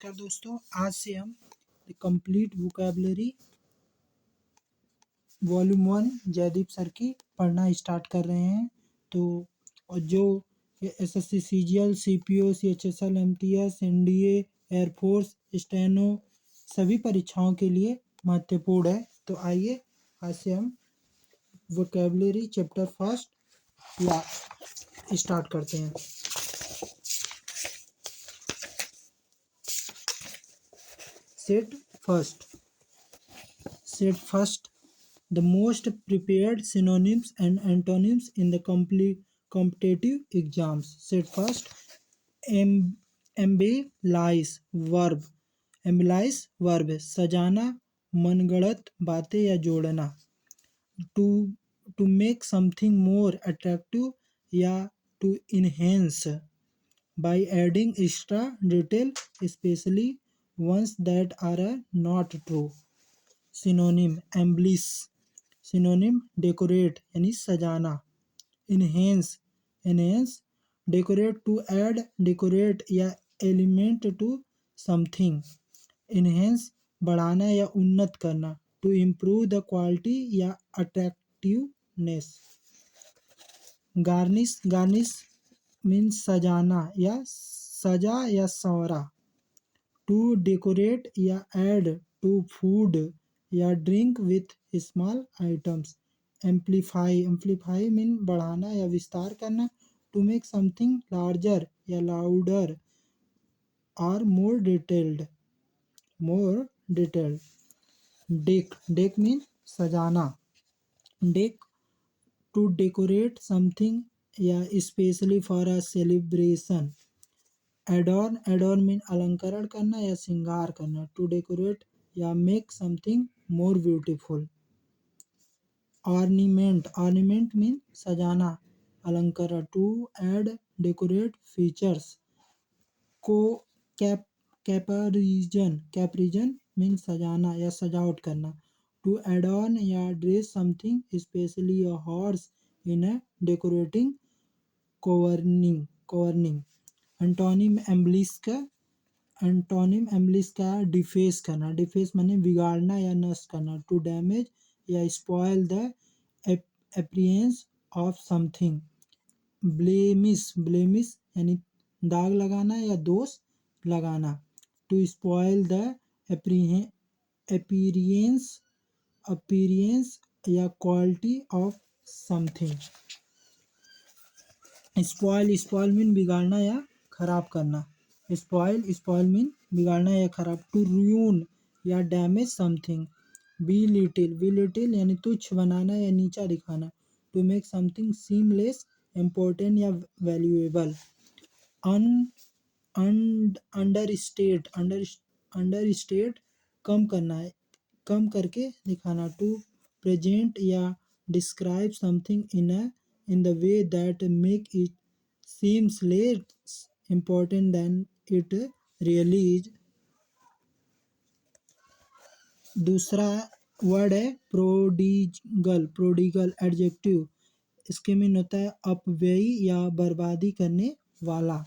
नमस्कार दोस्तों, आज से हम the complete vocabulary volume 1 Jaideep sir की पढ़ना स्टार्ट कर रहे हैं। तो और जो SSC CGL CPO CHSL MTS NDA air force steno सभी परीक्षाओं के लिए महत्वपूर्ण है। तो आइए आज से हम वोकैबुलरी चैप्टर फर्स्ट या स्टार्ट करते हैं। Set first the most prepared synonyms and antonyms in the competitive exams. Set first, embellish verb सजाना, मनगढ़ंत बातें या जोड़ना। to make something more attractive या to enhance by adding extra detail, especially ones that are not true. Synonym embellish, synonym decorate यानी सजाना। Enhance decorate to add decorate या element to something. Enhance बढ़ाना या उन्नत करना। टू इम्प्रूव द क्वालिटी या attractiveness. Garnish means सजाना या सजा या संवरा। टू डेकोरेट या ऐड टू फूड या drink with small items. Amplify mean बढ़ाना या विस्तार करना। टू मेक समथिंग लार्जर या लाउडर और मोर डिटेल्ड। डेक मीन सजाना। डेक टू डेकोरेट समथिंग या specially for a celebration. Adorn mean अलंकरण करना या श्रृंगार करना। टू डेकोरेट या make something more beautiful. Ornament mean सजाना, अलंकरण। To add decorate features. Caparison mean सजाना या सजावट करना। टू एडॉर्न या dress something specially a horse in a decorating covering. Antonym embellish का डिफेस करना। डिफेस माने बिगाड़ना या नष्ट करना। टू डैमेज या spoil the appearance of something. Blemish यानी दाग लगाना या दोष लगाना। टू स्पॉइल द अपीयरेंस या quality of something. Spoil mean बिगाड़ना या खराब करना। स्पॉइल मीन बिगाड़ना या खराब। टू रूइन या डैमेज समथिंग। बी लिटिल यानी तुच्छ बनाना या नीचा दिखाना। To make something seem less important या वैल्यूएबल। अंडरस्टेट कम करना है, कम करके दिखाना। टू प्रेजेंट या describe something in the way that make it seems less important than it really is. दूसरा वर्ड है प्रोडिगल एडजेक्टिव। इसके मीन होता है अपव्ययी या बर्बादी करने वाला।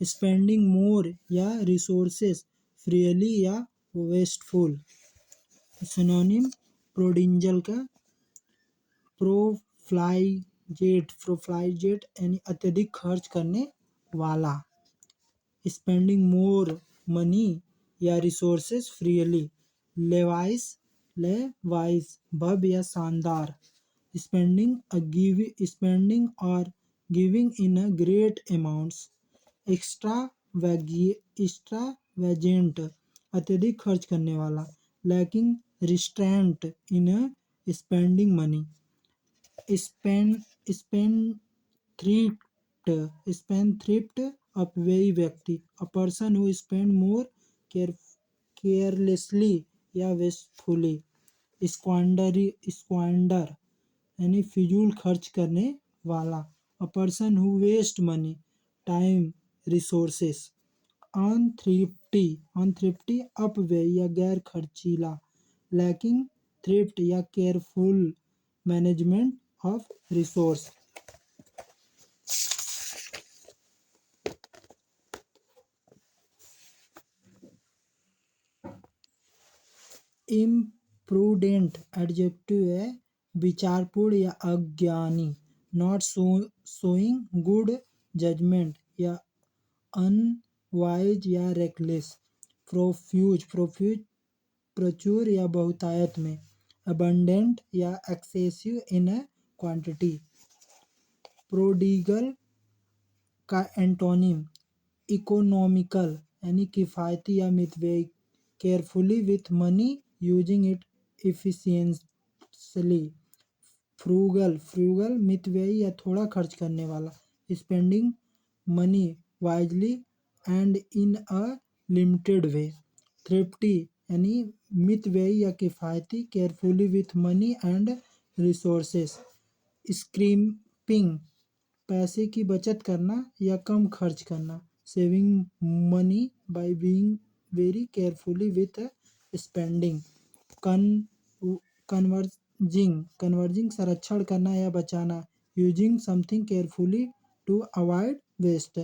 स्पेंडिंग मोर या रिसोर्सेस फ्रीली या वेस्टफुल। सिनोनिम प्रोडिंजल का प्रोफ्लाइजेट यानी अत्यधिक खर्च करने वाला। स्पेंडिंग मोर मनी या रिसोर्सेस फ्रीली। लेवाइस भव्य या शानदार। स्पेंडिंग और giving in a great amounts. Extravagant अत्यधिक खर्च करने वाला। Lacking restraint in spending money. Spendthrift अपव्ययी व्यक्ति। A person who spend more carelessly या वेस्टफुली। स्क्वांडर यानी फिजूल खर्च करने वाला। A person who waste money time resources. Unthrifty अपव्ययी या गैर खर्चीला। लैकिंग थ्रिफ्ट या careful management of resource. Imprudent adjective है विचारपूर्ण या अज्ञानी, नॉट शोइंग गुड जजमेंट या अनवाइज या रेकलेस, प्रोफ्यूज प्रचुर या बहुतायत में, अबंडेंट या excessive in a quantity, prodigal का एंटोनिम इकोनॉमिकल यानी किफ़ायती या मितव्ययी, carefully with money using it efficiently, frugal मितव्ययी या थोड़ा खर्च करने वाला, spending money wisely and in a limited way, thrifty यानी मितव्ययी या किफ़ायती, carefully with money and resources, scrimping पैसे की बचत करना या कम खर्च करना, saving money by being very carefully with spending, con converging संरक्षण करना या बचाना, using something carefully to avoid waste,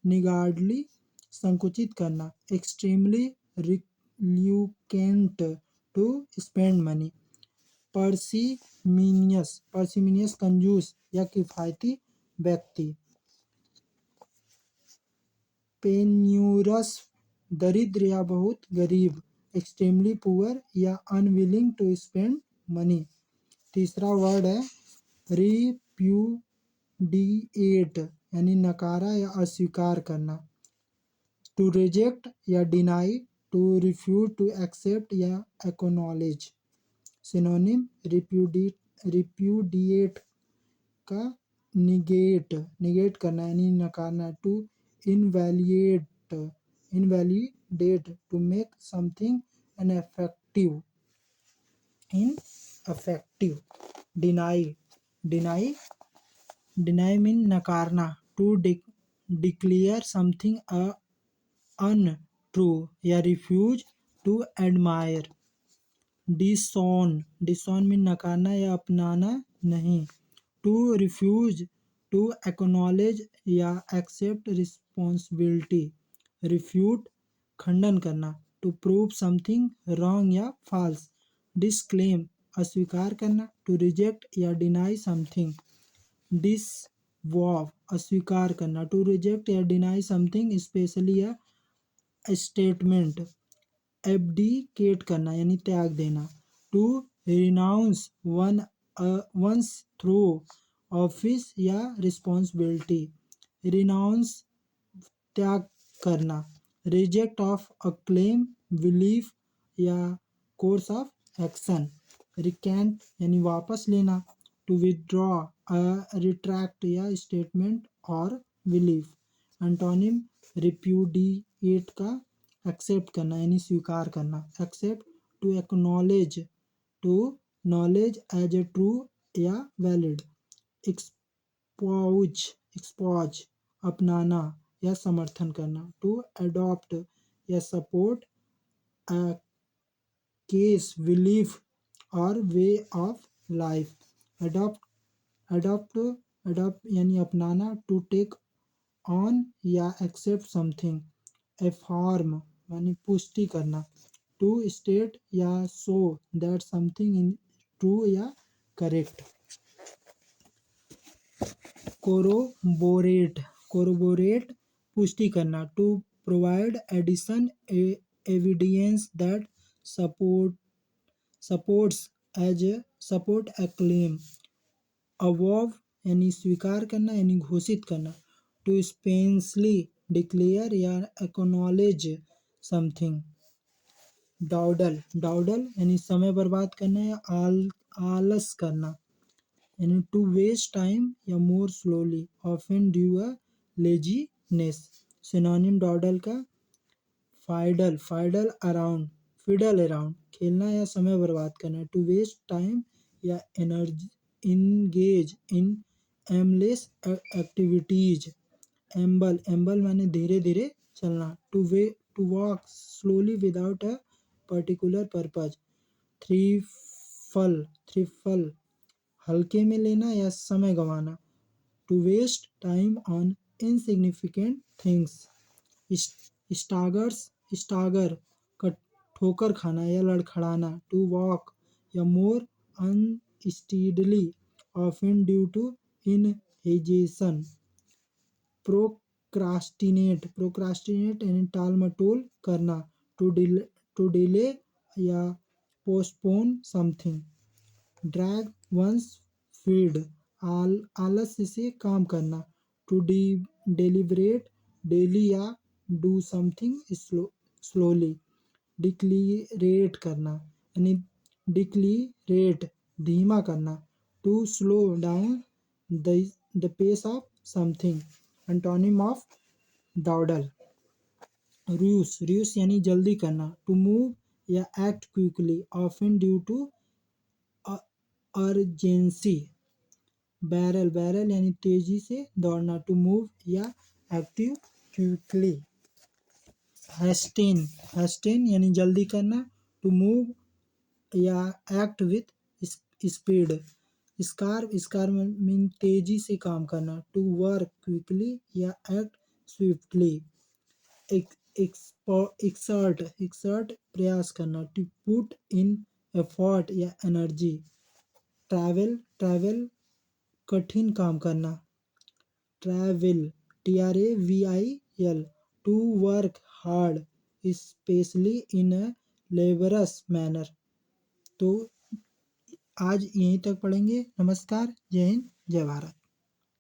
niggardly संकुचित करना, extremely reluctant to spend money, parsimonious कंजूस या किफ़ायती व्यक्ति, पेन्यूरस दरिद्र या बहुत गरीब, एक्सट्रीमली पुअर या अनविलिंग टू स्पेंड मनी। तीसरा वर्ड है रिप्यूडिएट यानी नकारा या अस्वीकार करना, टू रिजेक्ट या deny, to refuse to accept या एक्नॉलेज, सिनोनिम रिप्यूडिएट का निगेट करना यानी नकारना, to invalidate to make something ineffective, deny mean नकारना, टू डिक्लेयर समथिंग अनट्रू या refuse to admire, disown mean नकारना या अपनाना नहीं, टू रिफ्यूज टू एक्नॉलेज या एक्सेप्ट रिस्पॉन्सिबिलिटी, रिफ्यूट खंडन करना, टू प्रूव समथिंग रॉन्ग या फॉल्स, डिसक्लेम अस्वीकार करना, टू रिजेक्ट या डिनाई समथिंग, डिसवॉव अस्वीकार करना, टू रिजेक्ट या डिनाई समथिंग स्पेशली अ स्टेटमेंट, एब्डिकेट करना यानी त्याग देना, to renounce one's through office या रिस्पॉन्सिबिलिटी, रिनाउंस त्याग करना, reject of a claim, belief या कोर्स ऑफ एक्शन, रिकेंट यानी वापस लेना, टू विदड्रॉ रिट्रैक्ट या स्टेटमेंट और बिलीफ, एंटोनिम रिप्यूडिएट का एक्सेप्ट करना यानी स्वीकार करना, accept to acknowledge, to knowledge as a true या वैलिड, एक्सपॉज अपनाना या समर्थन करना, टू अडॉप्ट या सपोर्ट अ केस बिलीफ और way of life, adopt adopt यानी अपनाना, टू टेक ऑन या एक्सेप्ट समथिंग, एफॉर्म यानी पुष्टि करना, टू स्टेट या show that something in true या करेक्ट, कोरोबोरेट पुष्टि करना, to provide addition evidence that support a claim, avow यानी स्वीकार करना यानी घोषित करना, टू स्पेंसली डिक्लेयर या एक्नॉलेज समथिंग, डाउडल यानी समय बर्बाद करना या आलस करना, यानी टू वेस्ट टाइम या more slowly often due a laziness, synonym dawdle का फिडल अराउंड खेलना या समय बर्बाद करना, टू वेस्ट टाइम या energy engage in aimless activities, amble माने धीरे धीरे चलना, to walk slowly without a particular purpose, trifle हल्के में लेना या समय गंवाना, to waste time on insignificant things, stagger ठोकर खाना या लड़खड़ाना, टू वॉक या more unsteadily often due to इनहेजेशन, प्रोक्रास्टिनेट यानी टाल मटोल करना, टू डिले या postpone something, drag one's feet आलस्य से काम करना, टू डिलीबरेट डेली या डू समथिंग स्लोली, डिक्लीरेट करना यानी डिक्लीरेट धीमा करना, to slow down the pace of something, antonym of dawdle, rush यानी जल्दी करना, टू मूव या act quickly often due to urgency, barrel यानी तेजी से दौड़ना, टू मूव या एक्टिव क्विकली, हेस्टेन यानी जल्दी करना, टू मूव या act with speed, scar mean तेजी से काम करना, टू वर्क क्विकली या एक्ट स्विफ्टली, एक्सर्ट प्रयास करना, टू पुट इन एफर्ट या एनर्जी, ट्रैवल कठिन काम करना, travail TRAVIL, to work hard especially in a laborious manner. तो आज यहीं तक पढ़ेंगे। नमस्कार, जय हिंद, जय भारत।